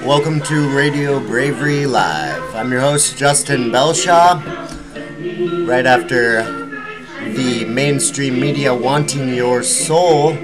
Welcome to Radio Bravery Live. I'm your host, Justin Belshaw. Right after the mainstream media wanting your soul,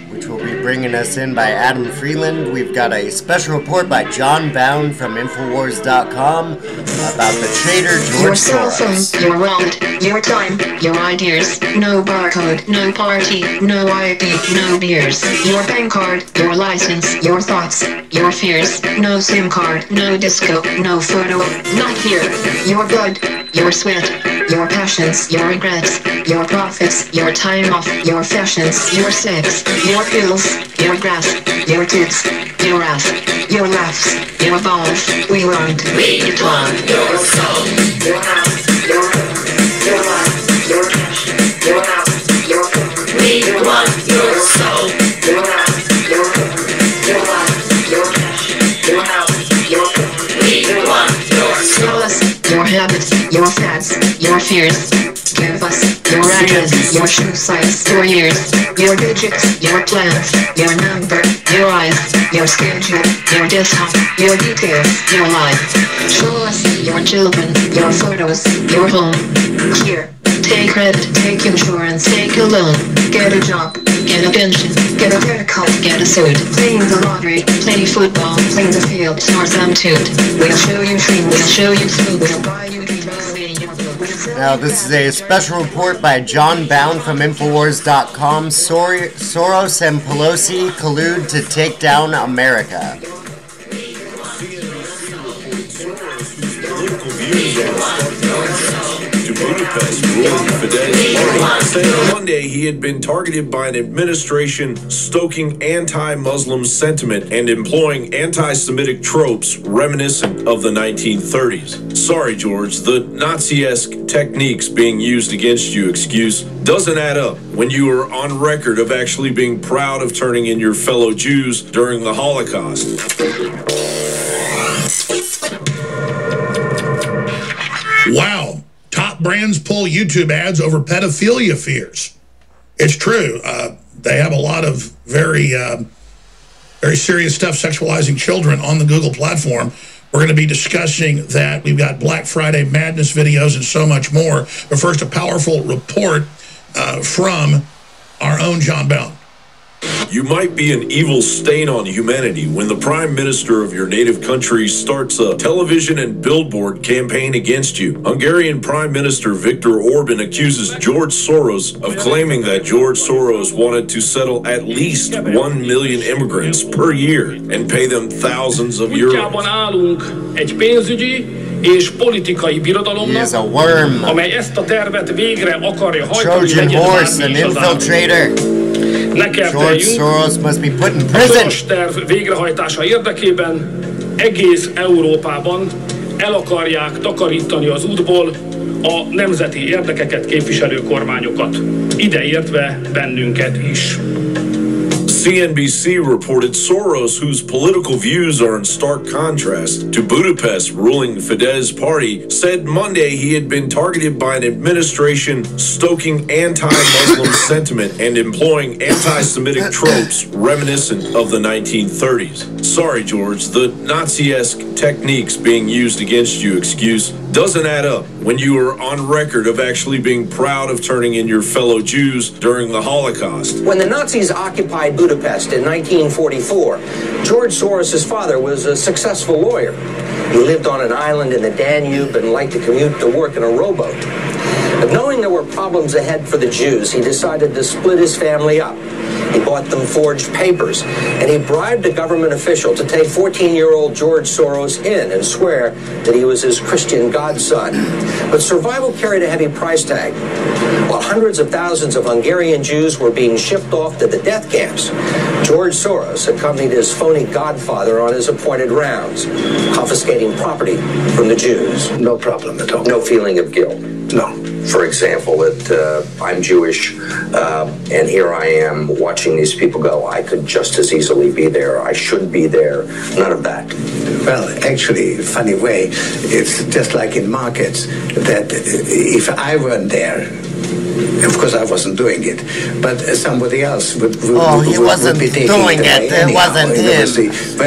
which will be bringing us in by Adam Freeland, we've got a special report by John Bound from Infowars.com about the traitor George Your cell phone, Soros. your wallet, your time, your ideas, no barcode, no party, no ID, no beers, your bank card, your license, your thoughts, your fears, no SIM card, no disco, no photo, not here, your blood, your sweat, your passions, your regrets, your profits, your time off, your fashions, your sex, your pills, your grass, your tits, your ass, your laughs, your balls. We want your soul, your house, your home, your life, your cash, your house, your home. We want your soul, your house, your home, your life, your cash, your house, your home. We want your soul. Your habits, your fads, your fears. Give us your address, your shoe size, your years, your digits, your plans, your number, your eyes, your schedule, your desktop, your details, your life. Show us your children, your photos, your home. Here, take credit, take insurance, take a loan, get a job, get a pension, get a haircut, get a suit, playing the lottery, play football, play the field, Northampton. We'll show you dreams, we'll show you food, we'll buy you dreams. Now, this is a special report by John Bound from Infowars.com. Soros and Pelosi collude to take down America. Said Monday he had been targeted by an administration stoking anti-Muslim sentiment and employing anti-Semitic tropes reminiscent of the 1930s. Sorry, George, the Nazi-esque techniques being used against you excuse doesn't add up when you are on record of actually being proud of turning in your fellow Jews during the Holocaust. Wow. Top brands pull YouTube ads over pedophilia fears. It's true. They have a lot of very serious stuff sexualizing children on the Google platform. We're going to be discussing that. We've got Black Friday Madness videos and so much more. But first, a powerful report from our own John Bound. You might be an evil stain on humanity when the prime minister of your native country starts a television and billboard campaign against you. Hungarian Prime Minister Viktor Orban accuses George Soros of claiming that George Soros wanted to settle at least 1 million immigrants per year and pay them thousands of euros. És politikai birodalomnak, amely ezt a tervet végre akarja hajtani, legyen bármi is az állam. Ne kerteljünk, a Soros terv végrehajtása érdekében egész Európában el akarják takarítani az útból a nemzeti érdekeket képviselő kormányokat, ideértve bennünket is. CNBC reported Soros, whose political views are in stark contrast to Budapest's ruling Fidesz party, said Monday he had been targeted by an administration stoking anti-Muslim sentiment and employing anti-Semitic tropes reminiscent of the 1930s. Sorry, George, the Nazi-esque techniques being used against you excuse doesn't add up when you are on record of actually being proud of turning in your fellow Jews during the Holocaust. When the Nazis occupied Budapest in 1944, George Soros' father was a successful lawyer. He lived on an island in the Danube and liked to commute to work in a rowboat. But knowing there were problems ahead for the Jews, he decided to split his family up. He bought them forged papers, and he bribed a government official to take 14-year-old George Soros in and swear that he was his Christian godson. But survival carried a heavy price tag. While hundreds of thousands of Hungarian Jews were being shipped off to the death camps, George Soros accompanied his phony godfather on his appointed rounds, confiscating property from the Jews. No problem at all. No feeling of guilt. No. For example, that I'm Jewish, and here I am watching these people go. I could just as easily be there. I should be there. None of that. Well, actually, funny way, it's just like in markets, that if I weren't there, Of course, I wasn't doing it, but somebody else would he wasn't be taking doing it. It wasn't him.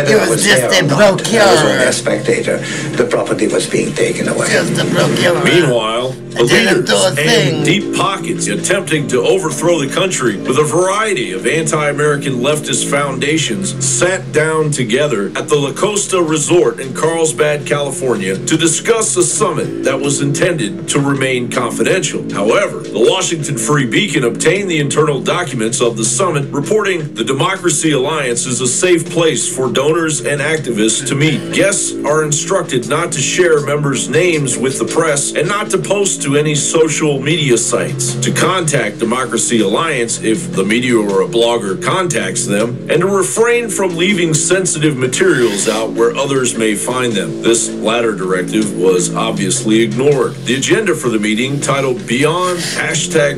He was just a procurer. I was only a spectator. The property was being taken away. Just a procurer. Meanwhile, the leaders and deep pockets attempting to overthrow the country with a variety of anti-American leftist foundations sat down together at the La Costa Resort in Carlsbad, California, to discuss a summit that was intended to remain confidential. However, the Washington Free Beacon obtained the internal documents of the summit, reporting the Democracy Alliance is a safe place for donors and activists to meet. Guests are instructed not to share members' names with the press and not to post to any social media sites, to contact Democracy Alliance if the media or a blogger contacts them, and to refrain from leaving sensitive materials out where others may find them. This latter directive was obviously ignored. The agenda for the meeting, titled Beyond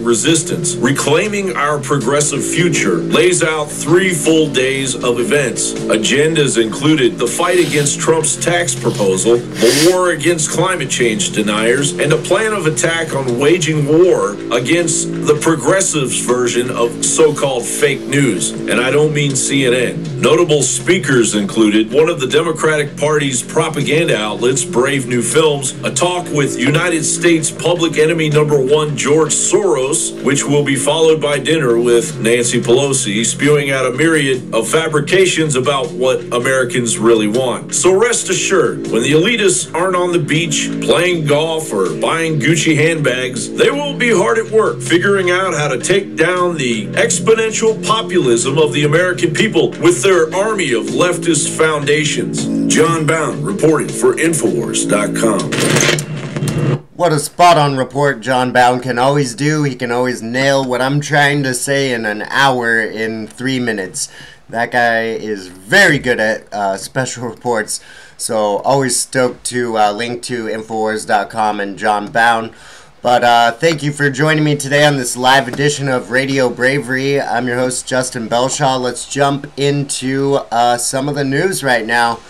#Resistance, Reclaiming Our Progressive Future, lays out 3 full days of events. Agendas included the fight against Trump's tax proposal, the war against climate change deniers, and a plan of attack on waging war against the progressives' version of so-called fake news. And I don't mean CNN. Notable speakers included one of the Democratic Party's propaganda outlets, Brave New Films, a talk with United States public enemy #1 George Soros, which will be followed by dinner with Nancy Pelosi, spewing out a myriad of fabrications about what Americans really want. So rest assured, when the elitists aren't on the beach playing golf or buying Gucci handbags, they will be hard at work figuring out how to take down the exponential populism of the American people with their army of leftist foundations. John Bound reporting for Infowars.com. What a spot-on report John Bound can always do. He can always nail what I'm trying to say in an hour in 3 minutes. That guy is very good at special reports. So always stoked to link to Infowars.com and John Bound. But thank you for joining me today on this live edition of Radio Bravery. I'm your host, Justin Belshaw. Let's jump into some of the news right now.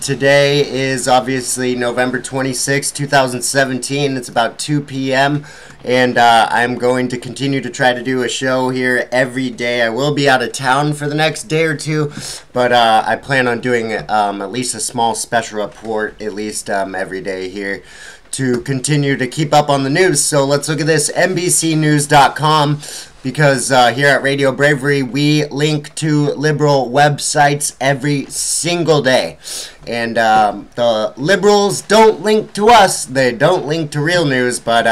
Today is obviously November 26, 2017. It's about 2 p.m. And I'm going to continue to try to do a show here every day. I will be out of town for the next day or two, but I plan on doing at least a small special report at least every day here to continue to keep up on the news. So let's look at this, NBCnews.com, because here at Radio Bravery, we link to liberal websites every single day. And the liberals don't link to us. They don't link to real news, but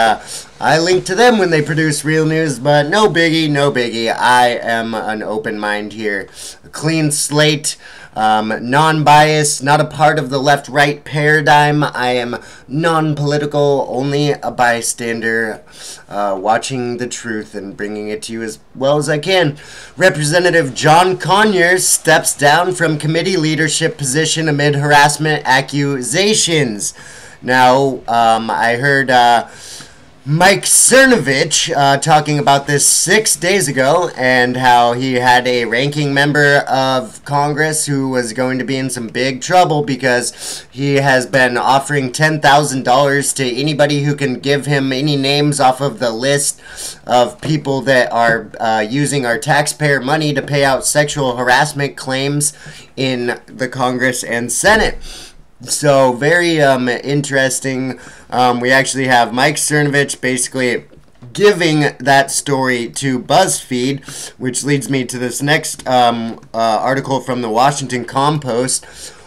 I link to them when they produce real news, but no biggie, no biggie. I am an open mind here. A clean slate. Non-biased, not a part of the left-right paradigm. I am non-political, only a bystander, watching the truth and bringing it to you as well as I can. Representative John Conyers steps down from committee leadership position amid harassment accusations. Now, I heard Mike Cernovich talking about this 6 days ago, and how he had a ranking member of Congress who was going to be in some big trouble because he has been offering $10,000 to anybody who can give him any names off of the list of people that are using our taxpayer money to pay out sexual harassment claims in the Congress and Senate. So, very interesting. We actually have Mike Cernovich basically giving that story to BuzzFeed, which leads me to this next article from the Washington Compost.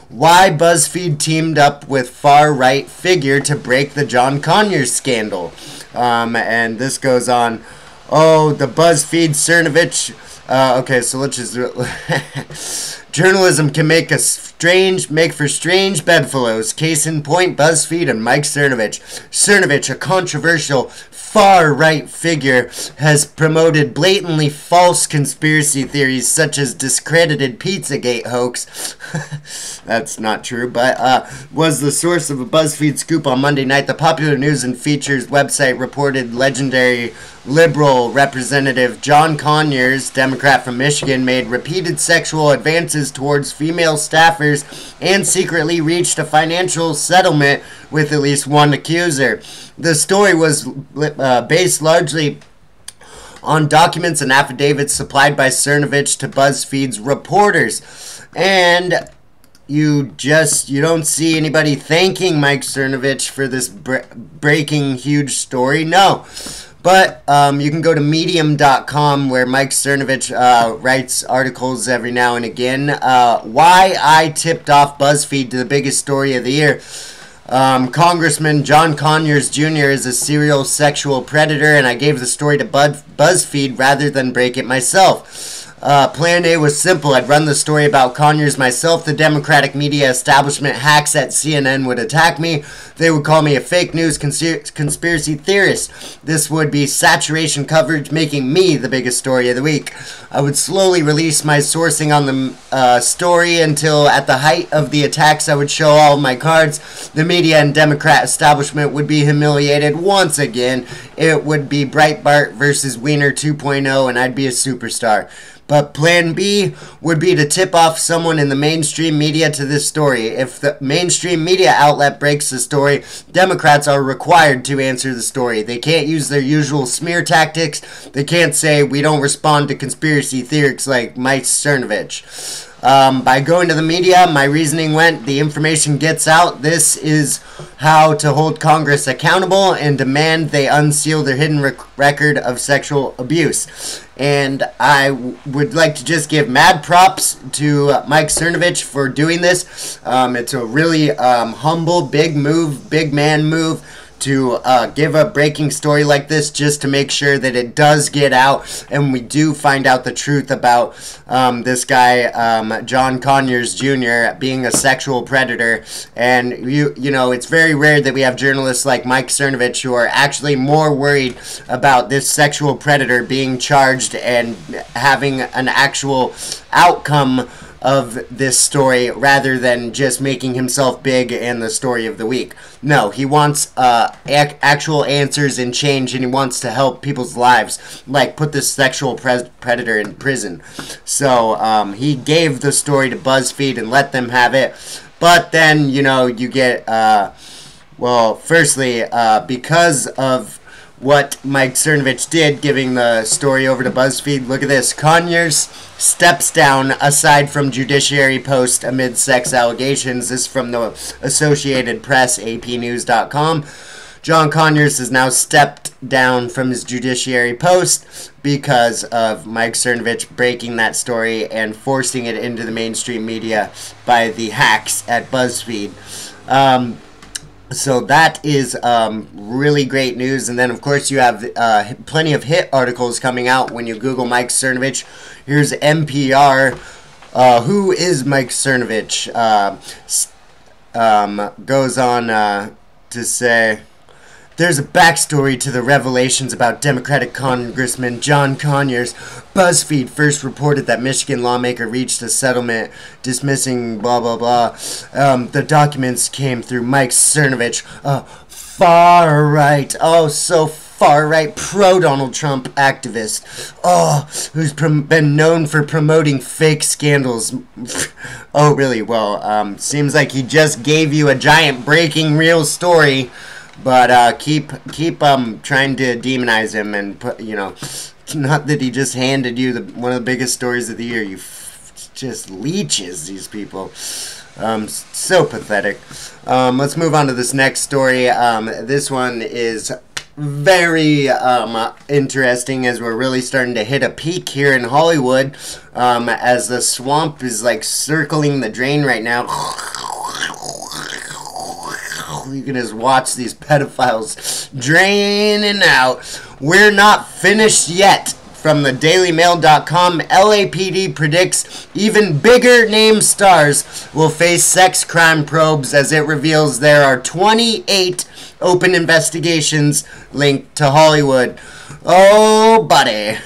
Why BuzzFeed teamed up with far-right figure to break the John Conyers scandal. And this goes on. Oh, the BuzzFeed Cernovich. Okay, so let's just... Journalism can make for strange bedfellows. Case in point, BuzzFeed and Mike Cernovich. Cernovich, a controversial far-right figure, has promoted blatantly false conspiracy theories such as discredited Pizzagate hoax. That's not true, but was the source of a BuzzFeed scoop on Monday night. The Popular News and Features website reported legendary liberal representative John Conyers, Democrat from Michigan, made repeated sexual advances towards female staffers and secretly reached a financial settlement with at least one accuser. The story was based largely on documents and affidavits supplied by Cernovich to BuzzFeed's reporters. And you don't see anybody thanking Mike Cernovich for this breaking huge story. No. But you can go to medium.com where Mike Cernovich writes articles every now and again. Why I tipped off BuzzFeed to the biggest story of the year. Congressman John Conyers Jr. is a serial sexual predator, and I gave the story to BuzzFeed rather than break it myself. Plan A was simple. I'd run the story about Conyers myself. The Democratic media establishment hacks at CNN would attack me. They would call me a fake news conspiracy theorist. This would be saturation coverage, making me the biggest story of the week. I would slowly release my sourcing on the story until at the height of the attacks I would show all my cards. The media and Democrat establishment would be humiliated once again. It would be Breitbart versus Wiener 2.0, and I'd be a superstar. But plan B would be to tip off someone in the mainstream media to this story. If the mainstream media outlet breaks the story, Democrats are required to answer the story. They can't use their usual smear tactics. They can't say, we don't respond to conspiracy theorists like Mike Cernovich. By going to the media, my reasoning went, the information gets out. This is how to hold Congress accountable and demand they unseal their hidden record of sexual abuse. And I would like to just give mad props to Mike Cernovich for doing this. It's a really humble, big man move to give a breaking story like this just to make sure that it does get out and we do find out the truth about this guy, John Conyers Jr., being a sexual predator. And, you know, it's very rare that we have journalists like Mike Cernovich who are actually more worried about this sexual predator being charged and having an actual outcome of this story rather than just making himself big and the story of the week. No, he wants actual answers and change, and he wants to help people's lives, like put this sexual predator in prison. So he gave the story to BuzzFeed and let them have it. But then, you know, you get, well, firstly, because of what Mike Cernovich did, giving the story over to BuzzFeed. Look at this. Conyers steps down aside from Judiciary Post amid sex allegations. This is from the Associated Press, APnews.com. John Conyers has now stepped down from his Judiciary Post because of Mike Cernovich breaking that story and forcing it into the mainstream media by the hacks at BuzzFeed. So that is really great news. And then, of course, you have plenty of hit articles coming out when you Google Mike Cernovich. Here's NPR. Who is Mike Cernovich? Goes on to say, there's a backstory to the revelations about Democratic Congressman John Conyers. BuzzFeed first reported that Michigan lawmaker reached a settlement dismissing blah, blah, blah. The documents came through Mike Cernovich, far right, so far right, pro-Donald Trump activist, who's been known for promoting fake scandals. Oh, really? Well, seems like he just gave you a giant breaking real story. But keep trying to demonize him and put, you know, not that he just handed you one of the biggest stories of the year. You just leeches, these people. So pathetic. Let's move on to this next story. This one is very interesting as we're really starting to hit a peak here in Hollywood, as the swamp is like circling the drain right now. You can just watch these pedophiles draining out. We're not finished yet. From the DailyMail.com, LAPD predicts even bigger name stars will face sex crime probes as it reveals there are 28 open investigations linked to Hollywood. Oh, buddy.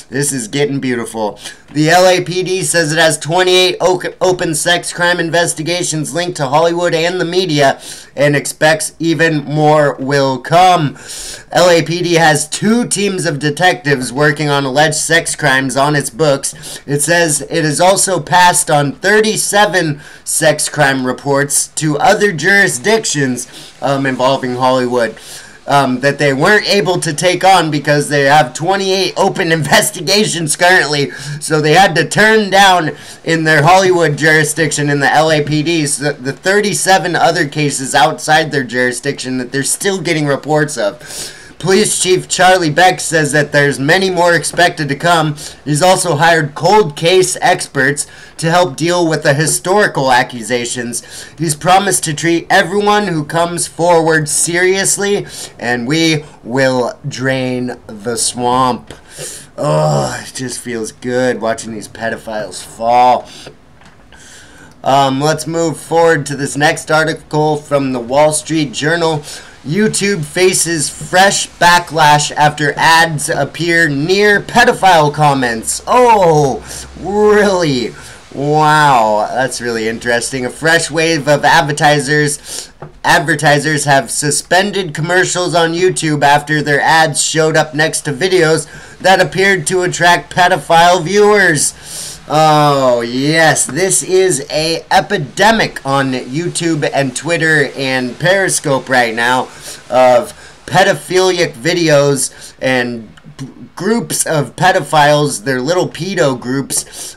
This is getting beautiful. The LAPD says it has 28 open sex crime investigations linked to Hollywood and the media and expects even more will come. LAPD has 2 teams of detectives working on alleged sex crimes on its books. It says it has also passed on 37 sex crime reports to other jurisdictions involving Hollywood. that they weren't able to take on because they have 28 open investigations currently. So they had to turn down in their Hollywood jurisdiction in the LAPD the 37 other cases outside their jurisdiction that they're still getting reports of. Police Chief Charlie Beck says that there's many more expected to come. He's also hired cold case experts to help deal with the historical accusations. He's promised to treat everyone who comes forward seriously, and we will drain the swamp. Oh, it just feels good watching these pedophiles fall. Let's move forward to this next article from the Wall Street Journal. YouTube faces fresh backlash after ads appear near pedophile comments. Oh, really? Wow, that's really interesting. A fresh wave of advertisers have suspended commercials on YouTube after their ads showed up next to videos that appeared to attract pedophile viewers. Oh, yes, this is an epidemic on YouTube and Twitter and Periscope right now of pedophilic videos and groups of pedophiles, their little pedo groups,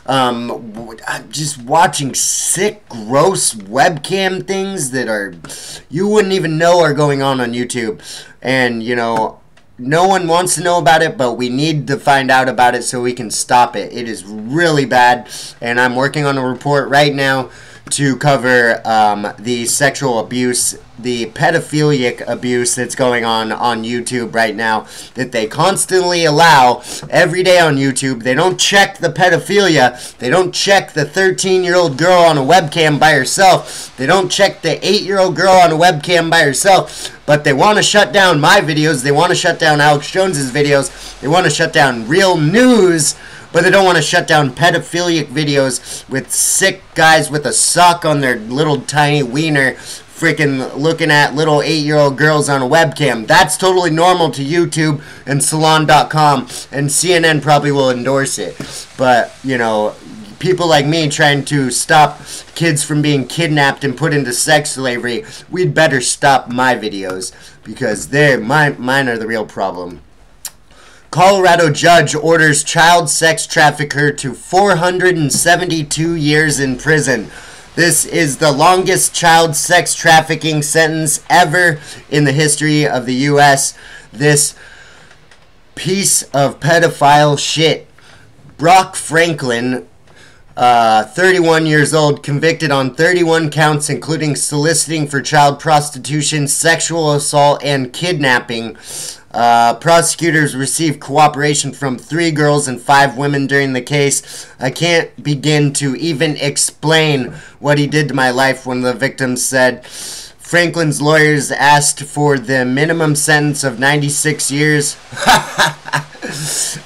just watching sick, gross webcam things that are, you wouldn't even know are going on YouTube. And, you know, no one wants to know about it, but we need to find out about it so we can stop it. It is really bad, and I'm working on a report right now to cover the sexual abuse, the pedophilic abuse that's going on YouTube right now, that they constantly allow every day on YouTube. They don't check the pedophilia. They don't check the 13-year-old girl on a webcam by herself. They don't check the 8-year-old girl on a webcam by herself. But they want to shut down my videos. They want to shut down Alex Jones's videos. They want to shut down real news. But they don't want to shut down pedophilic videos with sick guys with a sock on their little tiny wiener freaking looking at little 8-year-old girls on a webcam. That's totally normal to YouTube and Salon.com, and CNN probably will endorse it. But, you know, people like me trying to stop kids from being kidnapped and put into sex slavery, we'd better stop my videos because mine are the real problem. Colorado judge orders child sex trafficker to 472 years in prison. This is the longest child sex trafficking sentence ever in the history of the U.S. This piece of pedophile shit. Brock Franklin, 31 years old, convicted on 31 counts, including soliciting for child prostitution, sexual assault, and kidnapping. Prosecutors received cooperation from 3 girls and 5 women during the case. I can't begin to even explain what he did to my life, one of the victims said. Franklin's lawyers asked for the minimum sentence of 96 years.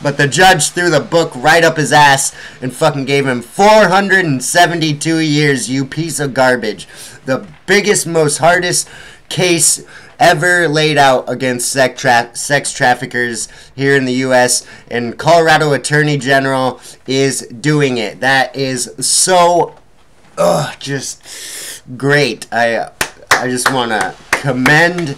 But the judge threw the book right up his ass and fucking gave him 472 years, you piece of garbage. The biggest, most hardest case ever laid out against sex traffickers here in the U.S., and Colorado Attorney General is doing it. That is so just great. I just want to commend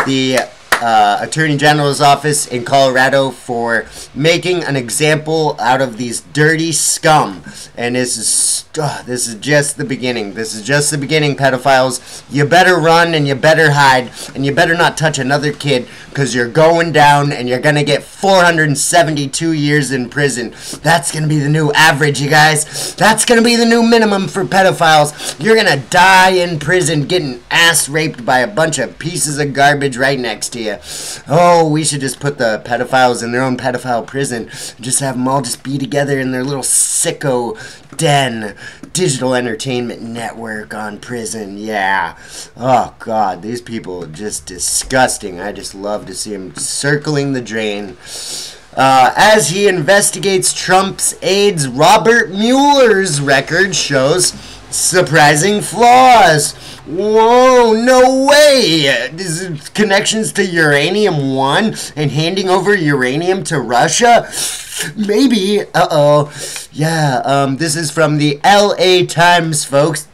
the Attorney General's office in Colorado for making an example out of these dirty scum. And this is just the beginning. This is just the beginning, pedophiles. You better run and you better hide and you better not touch another kid, because you're going down and you're gonna get 472 years in prison. That's gonna be the new average, you guys. That's gonna be the new minimum for pedophiles. You're gonna die in prison getting ass raped by a bunch of pieces of garbage right next to you. Oh, we should just put the pedophiles in their own pedophile prison. Just have them all just be together in their little sicko den. Digital entertainment network on prison. Yeah. Oh, God. These people are just disgusting. I just love to see them circling the drain. As he investigates Trump's aide's Robert Mueller's record shows surprising flaws. Whoa, no way! Connections to Uranium One and handing over uranium to Russia? Maybe. Uh-oh. Yeah, this is from the LA Times, folks.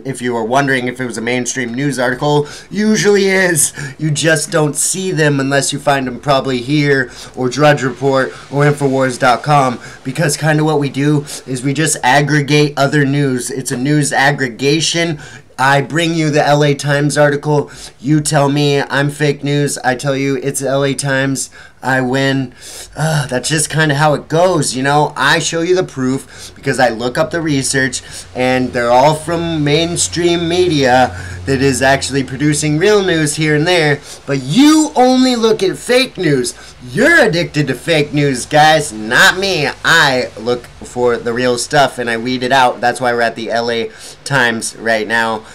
If you were wondering if it was a mainstream news article, usually is. You just don't see them unless you find them probably here or Drudge Report or Infowars.com, because kind of what we do is we just aggregate other news. It's a news aggregation. I bring you the LA Times article. You tell me I'm fake news. I tell you it's LA Times. I win. That's just kind of how it goes, you know. I show you the proof because I look up the research, and they're all from mainstream media that is actually producing real news here and there. But you only look at fake news. You're addicted to fake news, guys, not me. I look for the real stuff and I weed it out. That's why we're at the LA Times right now.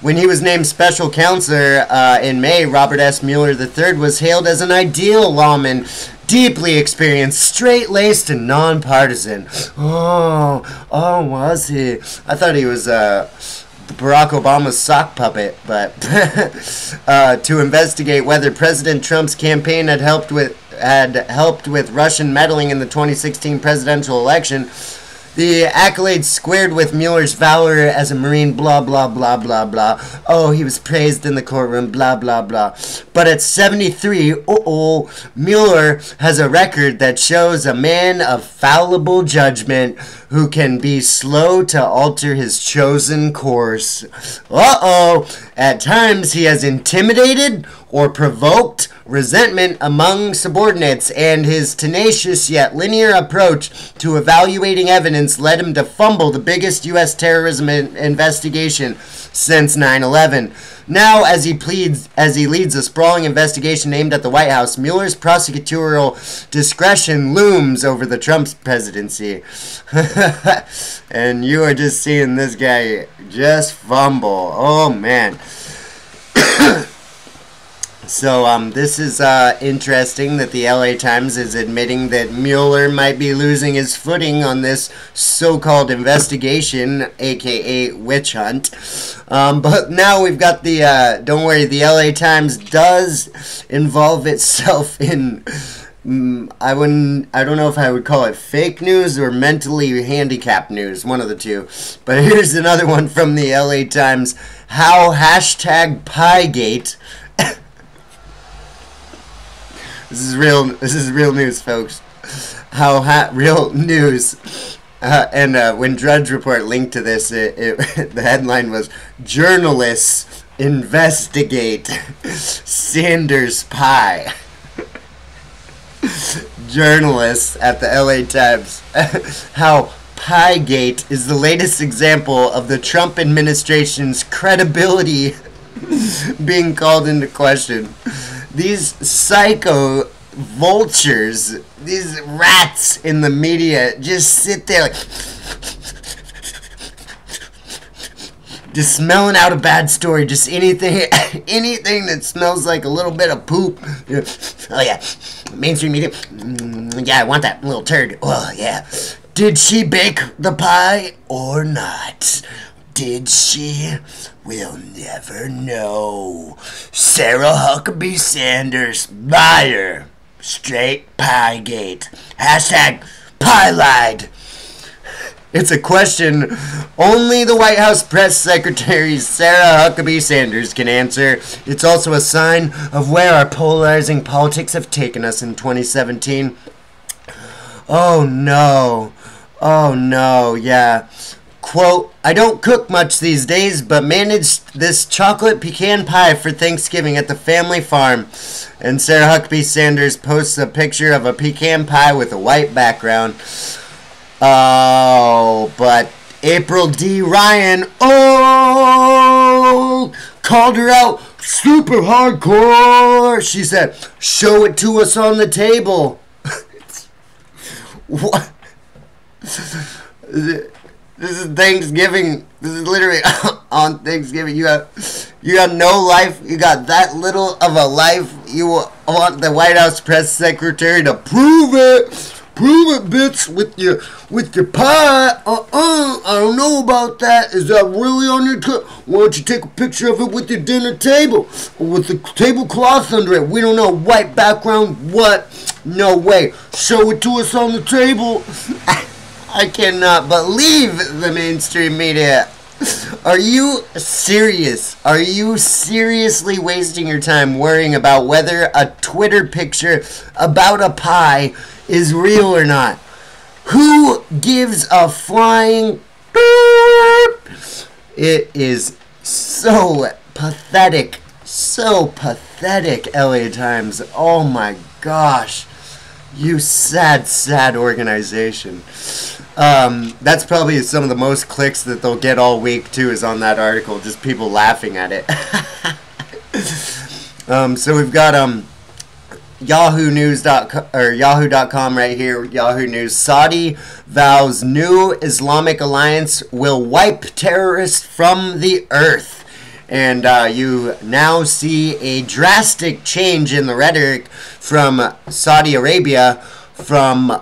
When he was named special counselor in May, Robert S. Mueller III was hailed as an ideal lawman, deeply experienced, straight-laced, and nonpartisan. Oh, was he? I thought he was Barack Obama's sock puppet, but to investigate whether President Trump's campaign had helped with Russian meddling in the 2016 presidential election. The accolades squared with Mueller's valor as a Marine, blah, blah, blah, blah, blah. Oh, he was praised in the courtroom, blah, blah, blah. But at 73, Mueller has a record that shows a man of fallible judgment who can be slow to alter his chosen course. At times he has intimidated or provoked resentment among subordinates, and his tenacious yet linear approach to evaluating evidence led him to fumble the biggest U.S. terrorism investigation since 9/11. Now, as he leads a sprawling investigation aimed at the White House, Mueller's prosecutorial discretion looms over the Trump presidency. And you are just seeing this guy just fumble. Oh, man. So, this is interesting that the LA Times is admitting that Mueller might be losing his footing on this so-called investigation, aka witch hunt. But now we've got the, don't worry, the LA Times does involve itself in, I don't know if I would call it fake news or mentally handicapped news, one of the two. But here's another one from the LA Times. How #Piegate... This is real news, folks. Real news. And when Drudge Report linked to this, the headline was, "Journalists Investigate Sanders Pie." Journalists at the LA Times. How Piegate is the latest example of the Trump administration's credibility being called into question. These psycho vultures, these rats in the media just sit there like just smelling out a bad story, just anything that smells like a little bit of poop. Oh yeah, mainstream media, yeah, I want that little turd. Oh yeah, did she bake the pie or not? Did she? We'll never know. Sarah Huckabee Sanders, liar. Straight Piegate. #PieLied. It's a question only the White House press secretary Sarah Huckabee Sanders can answer. It's also a sign of where our polarizing politics have taken us in 2017. Oh no, yeah. Quote, "I don't cook much these days, but managed this chocolate pecan pie for Thanksgiving at the family farm." And Sarah Huckabee Sanders posts a picture of a pecan pie with a white background. Oh, but April D. Ryan, called her out super hardcore. She said, "Show it to us on the table." What? This is Thanksgiving. This is literally on Thanksgiving. You got no life. You got that little of a life. You want the White House press secretary to prove it, bitch, with your pie. I don't know about that. Is that really on your? Why don't you take a picture of it with your dinner table or with the tablecloth under it? We don't know. White background. What? No way. Show it to us on the table. I cannot believe the mainstream media Are you serious? Are you seriously wasting your time worrying about whether a Twitter picture about a pie is real or not? Who gives a flying beep? It is so pathetic. So pathetic, LA Times. Oh my gosh. You sad, sad organization. That's probably some of the most clicks that they'll get all week, too, is on that article. Just people laughing at it. So we've got Yahoo.com right here. Yahoo News. Saudi vows new Islamic alliance will wipe terrorists from the earth. And you now see a drastic change in the rhetoric from Saudi Arabia, from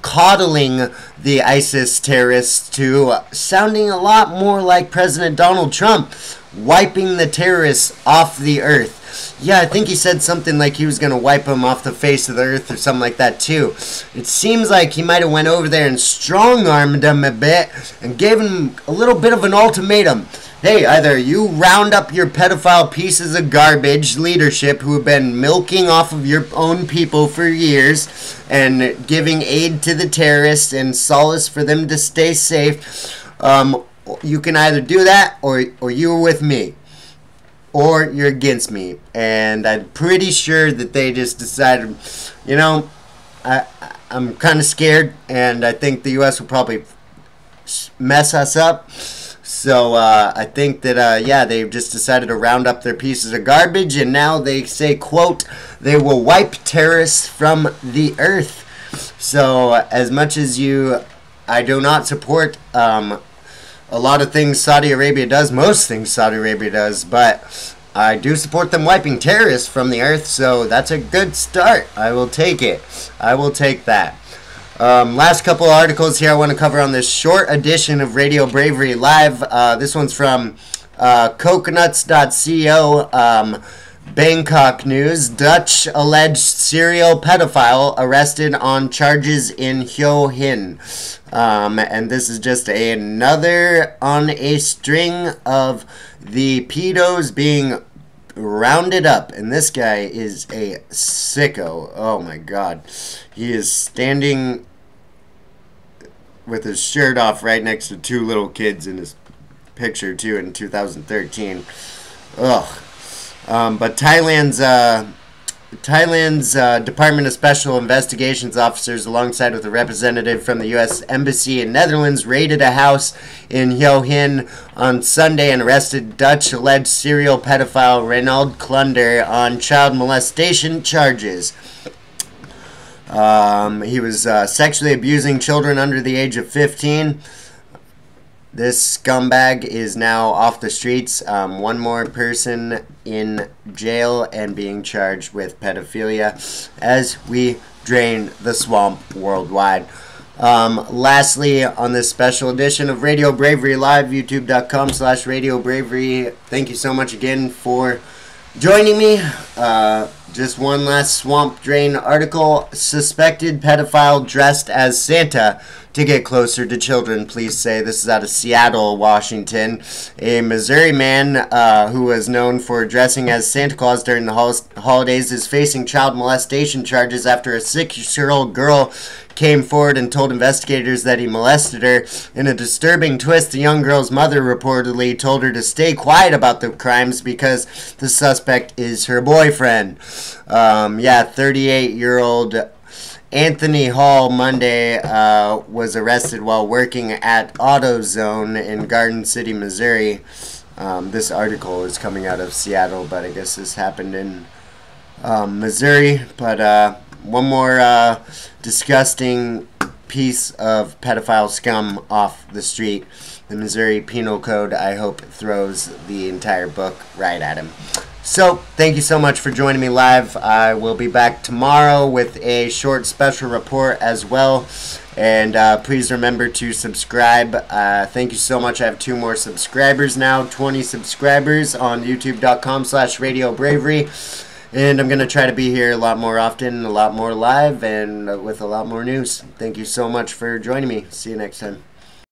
coddling the ISIS terrorists to sounding a lot more like President Donald Trump, wiping the terrorists off the earth. Yeah, I think he said something like he was going to wipe them off the face of the earth or something like that too. It seems like he might have went over there and strong-armed them a bit and gave them a little bit of an ultimatum. Hey, either you round up your pedophile pieces of garbage leadership who have been milking off of your own people for years and giving aid to the terrorists and solace for them to stay safe. You can either do that or you're with me. Or you're against me. And I'm pretty sure that they just decided, you know, I'm kind of scared, and I think the U.S. will probably mess us up. So I think that, yeah, they've just decided to round up their pieces of garbage, and now they say, quote, they will wipe terrorists from the earth. So as much as I do not support a lot of things Saudi Arabia does, most things Saudi Arabia does, but I do support them wiping terrorists from the earth, so that's a good start. I will take it. I will take that. Last couple of articles here I want to cover on this short edition of Radio Bravery Live. This one's from coconuts.co. Bangkok News. Dutch alleged serial pedophile arrested on charges in Hyo Hin. And this is just another on a string of the pedos being rounded up. And this guy is a sicko. Oh my god. He is standing with his shirt off right next to two little kids in his picture too in 2013. Ugh. But Thailand's Department of Special Investigations officers, alongside with a representative from the U.S. Embassy in Netherlands, raided a house in Hyo Hin on Sunday and arrested Dutch alleged serial pedophile Reinoud Klunder on child molestation charges. He was sexually abusing children under the age of 15. This scumbag is now off the streets. One more person in jail and being charged with pedophilia as we drain the swamp worldwide. Lastly, on this special edition of Radio Bravery Live, youtube.com/RadioBravery. Thank you so much again for joining me. Just one last swamp drain article. Suspected pedophile dressed as Santa to get closer to children, police say. This is out of Seattle, Washington. A Missouri man who was known for dressing as Santa Claus during the holidays is facing child molestation charges after a 6-year-old girl came forward and told investigators that he molested her. In a disturbing twist, the young girl's mother reportedly told her to stay quiet about the crimes because the suspect is her boyfriend. 38-year-old Anthony Hall Monday was arrested while working at AutoZone in Garden City, Missouri. This article is coming out of Seattle, but I guess this happened in Missouri. But one more disgusting piece of pedophile scum off the street. The Missouri Penal Code, I hope, throws the entire book right at him. So, thank you so much for joining me live. I will be back tomorrow with a short special report as well. And please remember to subscribe. Thank you so much. I have 2 more subscribers now. 20 subscribers on youtube.com/RadioBravery. And I'm going to try to be here a lot more often, a lot more live, and with a lot more news. Thank you so much for joining me. See you next time.